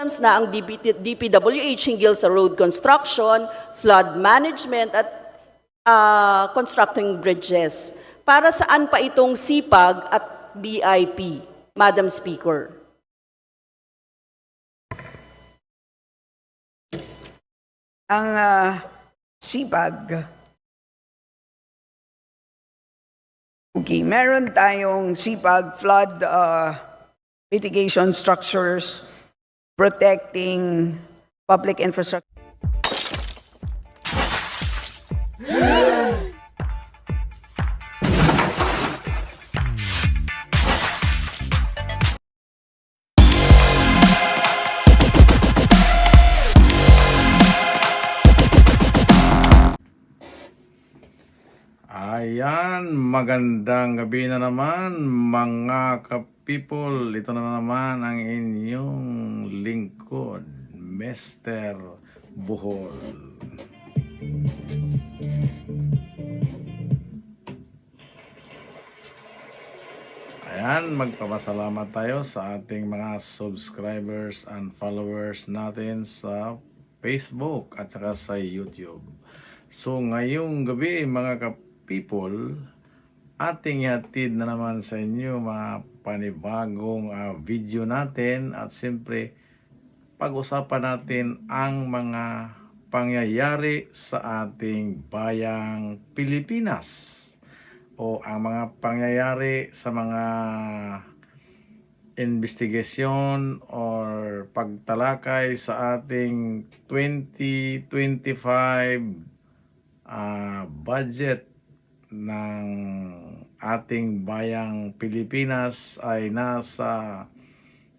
na ang DPWH hinggil sa road construction, flood management at constructing bridges. Para saan pa itong SIPAG at BIP, Madam Speaker? Ang SIPAG, okay, meron tayong SIPAG flood mitigation structures protecting public infrastructure. Ayan, magandang gabi na naman mga ka-people. Ito na naman ang inyong lingkod, Mr. Buhol. Ayan, magpapasalamat tayo sa ating mga subscribers and followers natin sa Facebook at saka sa YouTube. So ngayong gabi mga ka-people, ating ihatid na naman sa inyo mga panibagong video natin at siyempre pag-usapan natin ang mga pangyayari sa ating bayang Pilipinas o ang mga pangyayari sa mga investigasyon or pagtalakay sa ating 2025 budget ng ating bayang Pilipinas ay nasa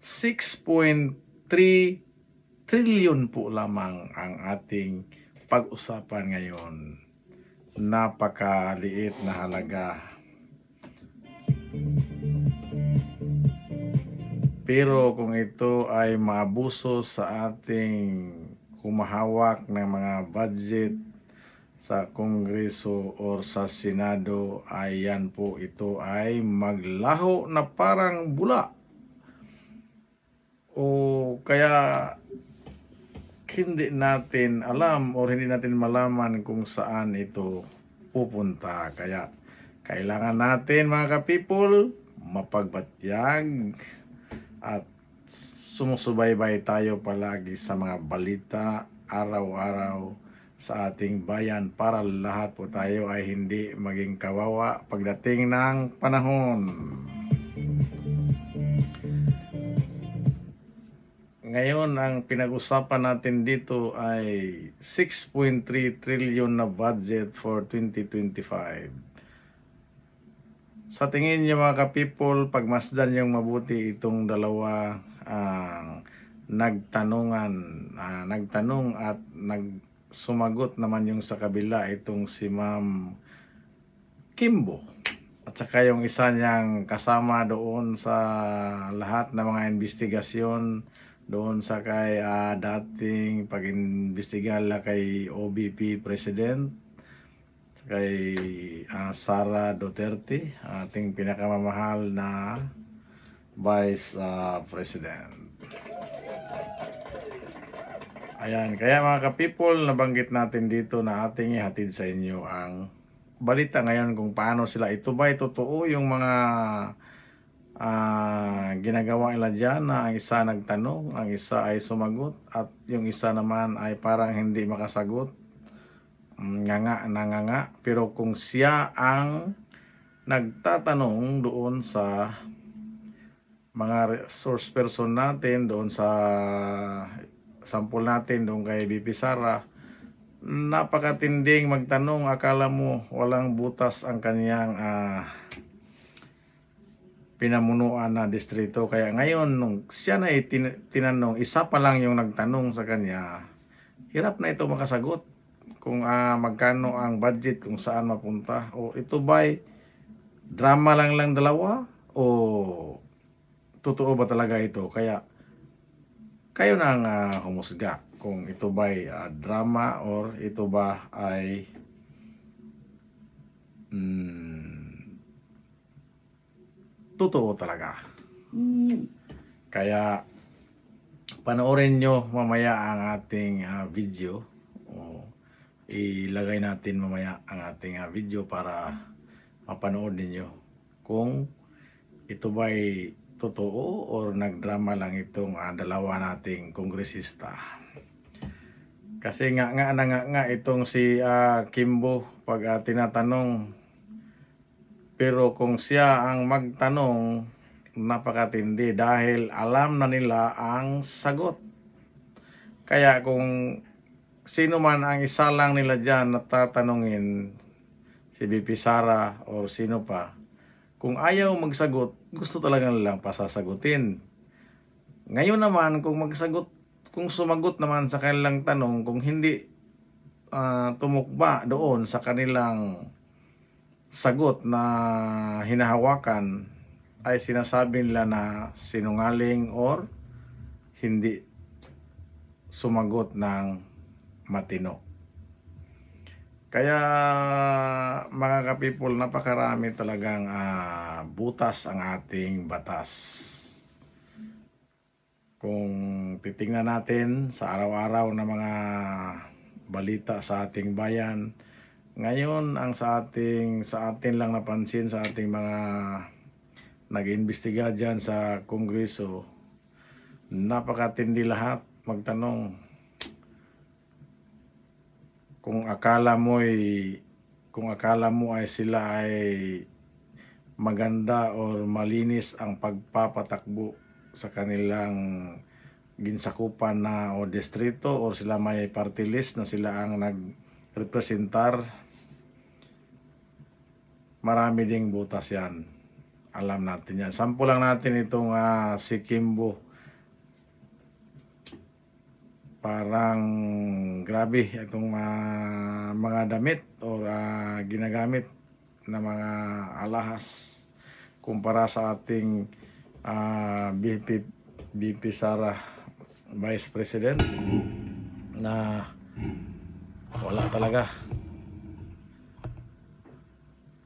6.3 trillion po lamang ang ating pag-usapan ngayon. Napakaliit na halaga. Pero kung ito ay maabuso sa ating humahawak ng mga budget sa Kongreso o sa Senado, ay yan po, ito ay maglaho na parang bula. O kaya hindi natin alam o hindi natin malaman kung saan ito pupunta. Kaya kailangan natin mga ka-people mapagbatyag at sumusubaybay tayo palagi sa mga balita araw-araw sa ating bayan para lahat po tayo ay hindi maging kawawa pagdating ng panahon. Ngayon, ang pinag-usapan natin dito ay 6.3 trillion na budget for 2025. Sa tingin niyo mga ka-people, pagmasdan yung mabuti itong dalawa nagtanong at sumagot naman yung sa kabila, itong si Ma'am Kimbo. At saka yung isa niyang kasama doon sa lahat ng mga investigasyon doon sa kay dating pag-imbestigal kay OBP President, kay Sara Duterte, ating pinakamamahal na Vice President. Ayan, kaya mga ka-people, nabanggit natin dito na ating ihatid sa inyo ang balita ngayon kung paano sila. Ito ba totoo yung mga ginagawa nila dyan na ang isa nagtanong, ang isa ay sumagot at yung isa naman ay parang hindi makasagot, nanganga. Pero kung siya ang nagtatanong doon sa mga source person natin, doon sa sample natin doon kay BP Sara, napakatinding magtanong, akala mo walang butas ang kanyang pinamunuan na distrito. Kaya ngayon nung siya na tinanong, isa pa lang yung nagtanong sa kanya, hirap na ito makasagot kung magkano ang budget, kung saan mapunta, o ito ba'y drama lang dalawa o totoo ba talaga ito. Kaya kayo na ang humusga kung ito ba'y drama or ito ba ay totoo talaga. Kaya panoorin nyo mamaya ang ating video. O, ilagay natin mamaya ang ating video para mapanood ninyo kung ito ba'y totoo or nagdrama lang itong dalawa nating kongresista. Kasi nga itong si Kimbo pag tinatanong, pero kung siya ang magtanong, napakatindi dahil alam na nila ang sagot. Kaya kung sino man ang isa lang nila dyan na tatanungin, si BP Sara o sino pa, kung ayaw magsagot, gusto talaga nilang pasasagutin. Ngayon naman, kung sumagot naman sa kanilang tanong, kung hindi tumukba doon sa kanilang sagot na hinahawakan, ay sinasabi nila na sinungaling or hindi sumagot ng matino. Kaya mga kapipol, napakarami talagang butas ang ating batas. Kung titingnan natin sa araw-araw na mga balita sa ating bayan, ngayon ang sa atin lang napansin, sa ating mga nag-iimbestiga dyan sa Kongreso, napakatindi lahat magtanong. Kung akala mo ay sila ay maganda or malinis ang pagpapatakbo sa kanilang ginsakupan na o distrito, or sila may party list na sila ang nagrepresentar, marami ding butas yan. Alam natin yan. Sample lang natin itong si Kimbo. Parang grabe itong mga damit o ginagamit na mga alahas kumpara sa ating BP Sara, Vice President, na wala talaga.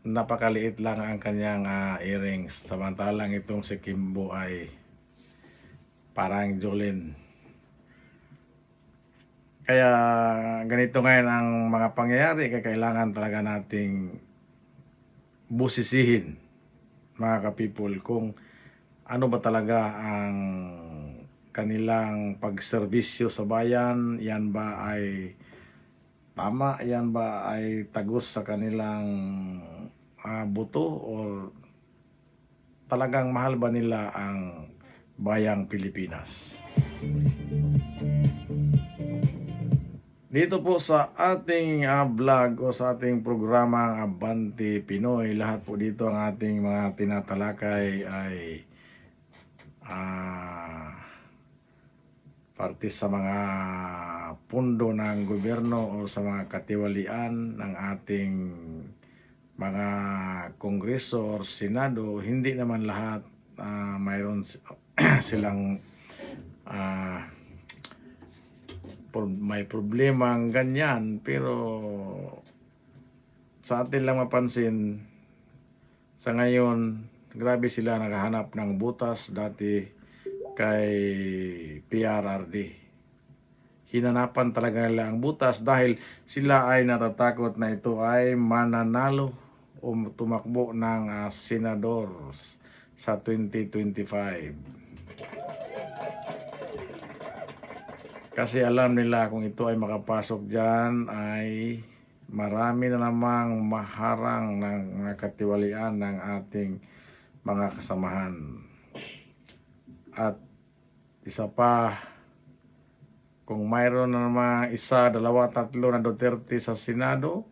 Napakaliit lang ang kanyang earrings, samantalang itong si Kimbo ay parang Jolene. Kaya ganito ngayon ang mga pangyayari, kaya kailangan talaga nating busisihin, mga kapipol, kung ano ba talaga ang kanilang pagserbisyo sa bayan. Yan ba ay tama? Yan ba ay tagos sa kanilang buto, or talagang mahal ba nila ang bayang Pilipinas? Dito po sa ating vlog o sa ating programang Abante Pinoy, lahat po dito ang ating mga tinatalakay ay parte sa mga pundo ng gobyerno o sa mga katiwalian ng ating mga kongreso o senado. Hindi naman lahat mayroon silang may problemang ganyan, pero sa atin lang mapansin sa ngayon, grabe sila naghahanap ng butas. Dati kay PRRD, hinanapan talaga nila ang butas dahil sila ay natatakot na ito ay mananalo o tumakbo ng senador sa 2025. Kasi alam nila kung ito ay makapasok dyan, ay marami na namang maharang ng mga katiwalian ng ating mga kasamahan. At isa pa, kung mayroon na naman isa, dalawa, tatlo na Duterte sa Senado,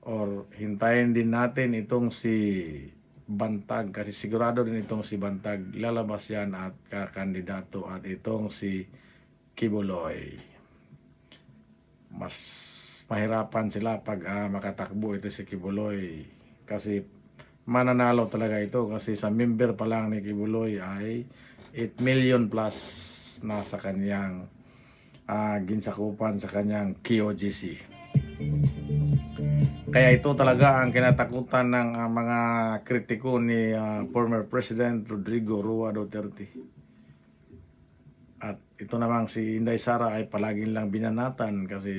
or hintayin din natin itong si Bantag, kasi sigurado din itong si Bantag lalabas yan at kakandidato, at itong si Kibuloy, mas mahirapan sila pag makatakbo ito si Kibuloy, kasi mananalo talaga ito, kasi sa member pa lang ni Kibuloy ay 8 million plus na sa kanyang ginsakupan sa kanyang KOGC. Kaya ito talaga ang kinatakutan ng mga kritiko ni former President Rodrigo Roa Duterte. At ito namang si Inday Sara ay palaging lang binanatan kasi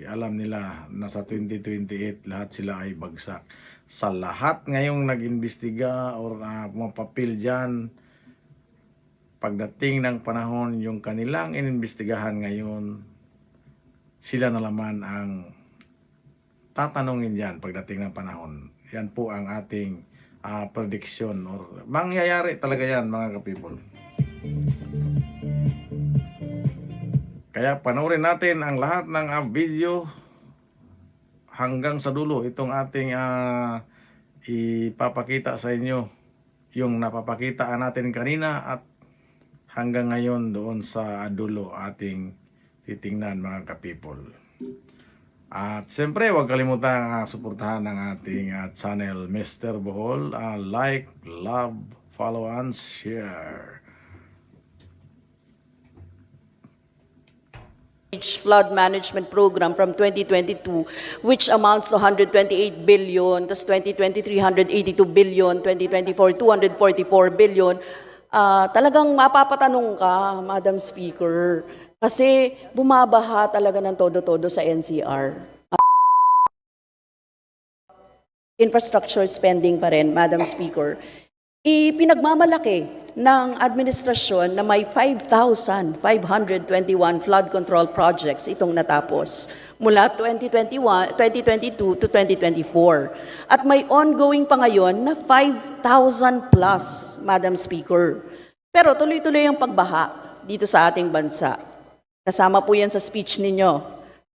alam nila na sa 2028 lahat sila ay bagsak. Sa lahat ngayong nag-imbestiga or mapapil dyan, pagdating ng panahon yung kanilang inimbestigahan ngayon, sila na naman ang tatanungin dyan pagdating ng panahon. Yan po ang ating prediction or mangyayari talaga yan mga ka-people. Kaya panoorin natin ang lahat ng video hanggang sa dulo. Itong ating ipapakita sa inyo yung napapakita natin kanina at hanggang ngayon doon sa dulo ating titingnan mga ka-people. At siyempre huwag kalimutan suportahan ang ating channel Mr. Bohol. Like, love, follow and share. Flood management program from 2022, which amounts to 128 billion, tas 2023, 182 billion, 2024, 244 billion. Talagang mapapatanong ka, Madam Speaker, kasi bumabaha talaga ng todo-todo sa NCR. Infrastructure spending pa rin, Madam Speaker. Ipinagmamalaki ng administrasyon na may 5,521 flood control projects itong natapos mula 2022 to 2024. At may ongoing pa ngayon na 5,000 plus, Madam Speaker. Pero tuloy-tuloy ang pagbaha dito sa ating bansa. Kasama po yan sa speech ninyo,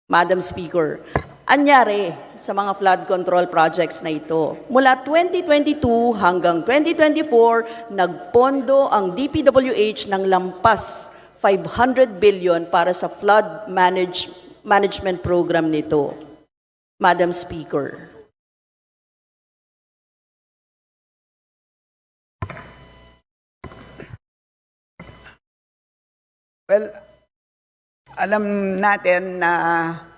Madam Speaker. Anyari sa mga flood control projects na ito. Mula 2022 hanggang 2024, nagpondo ang DPWH ng lampas 500 billion para sa flood management program nito. Madam Speaker. Well, alam natin na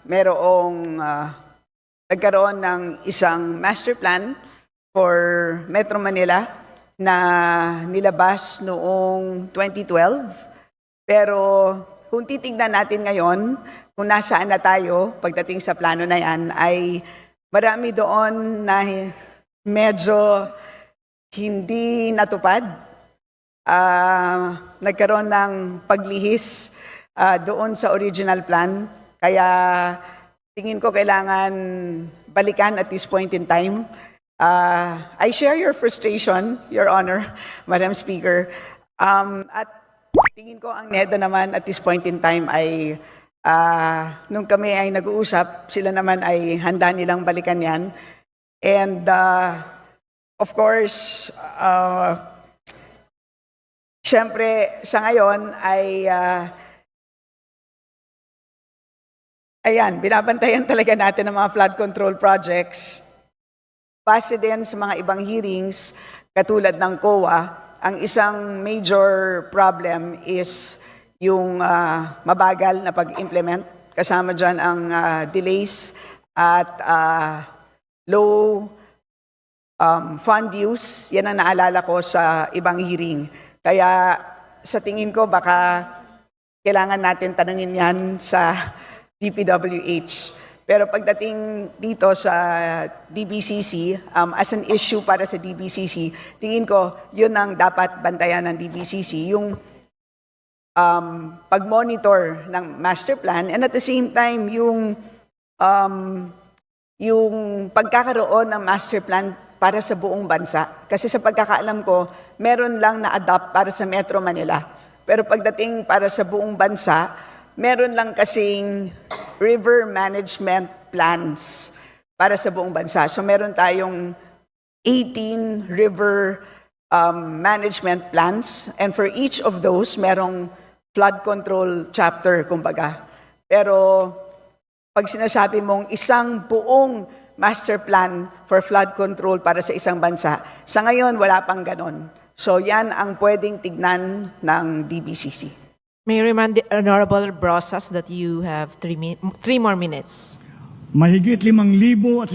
nagkaroon ng isang master plan for Metro Manila na nilabas noong 2012. Pero kung titignan natin ngayon, kung nasaan na tayo pagdating sa plano na yan, ay marami doon na medyo hindi natupad. Nagkaroon ng paglihis doon sa original plan. Kaya tingin ko kailangan balikan at this point in time. I share your frustration, Your Honor, Madam Speaker. At tingin ko ang NEDA naman at this point in time ay nung kami ay nag-uusap, sila naman ay handa nilang balikan yan. And of course, syempre sa ngayon ay ayan, binabantayan talaga natin ang mga flood control projects. Base din sa mga ibang hearings, katulad ng COA, ang isang major problem is yung mabagal na pag-implement. Kasama dyan ang delays at low fund use. Yan ang naalala ko sa ibang hearing. Kaya sa tingin ko, baka kailangan natin tanungin yan sa DPWH. Pero pagdating dito sa DBCC, as an issue para sa DBCC, tingin ko yun ang dapat bantayan ng DBCC, yung pag-monitor ng master plan and at the same time yung pagkakaroon ng master plan para sa buong bansa. Kasi sa pagkakaalam ko, meron lang na-adopt para sa Metro Manila. Pero pagdating para sa buong bansa, meron lang kasing river management plans para sa buong bansa. So meron tayong 18 river management plans and for each of those, merong flood control chapter, kumbaga. Pero pag sinasabi mong isang buong master plan for flood control para sa isang bansa, sa ngayon wala pang ganon. So yan ang pwedeng tignan ng DBCC. May I remind the Honorable Brosas that you have 3 more minutes. Mahigit 5,500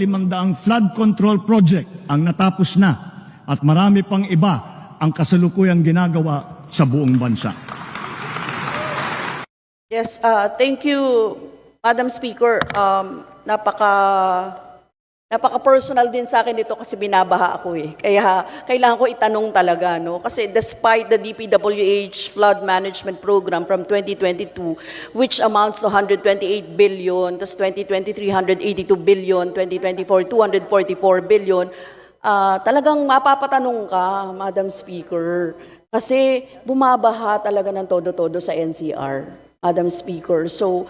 flood control project ang natapos na at marami pang iba ang kasalukuyang ginagawa sa buong bansa. Yes, thank you, Madam Speaker. Napaka-personal din sa akin ito kasi binabaha ako eh. Kaya kailangan ko itanong talaga, no? Kasi despite the DPWH flood management program from 2022, which amounts to 128 billion, tas 2023, 182 billion, 2024, 244 billion, talagang mapapatanong ka, Madam Speaker. Kasi bumabaha talaga ng todo-todo sa NCR, Madam Speaker. So,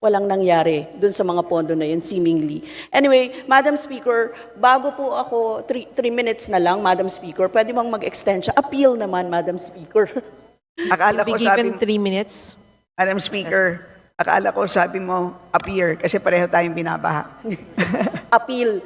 walang nangyari dun sa mga pondo na yun, seemingly. Anyway, Madam Speaker, bago po ako, 3 minutes na lang, Madam Speaker, pwede bang mag-extend siya? Appeal naman, Madam Speaker. Akala Be ko sabi given 3 minutes. Madam Speaker, akala ko sabi mo appear kasi pareho tayong binabaha. Appeal.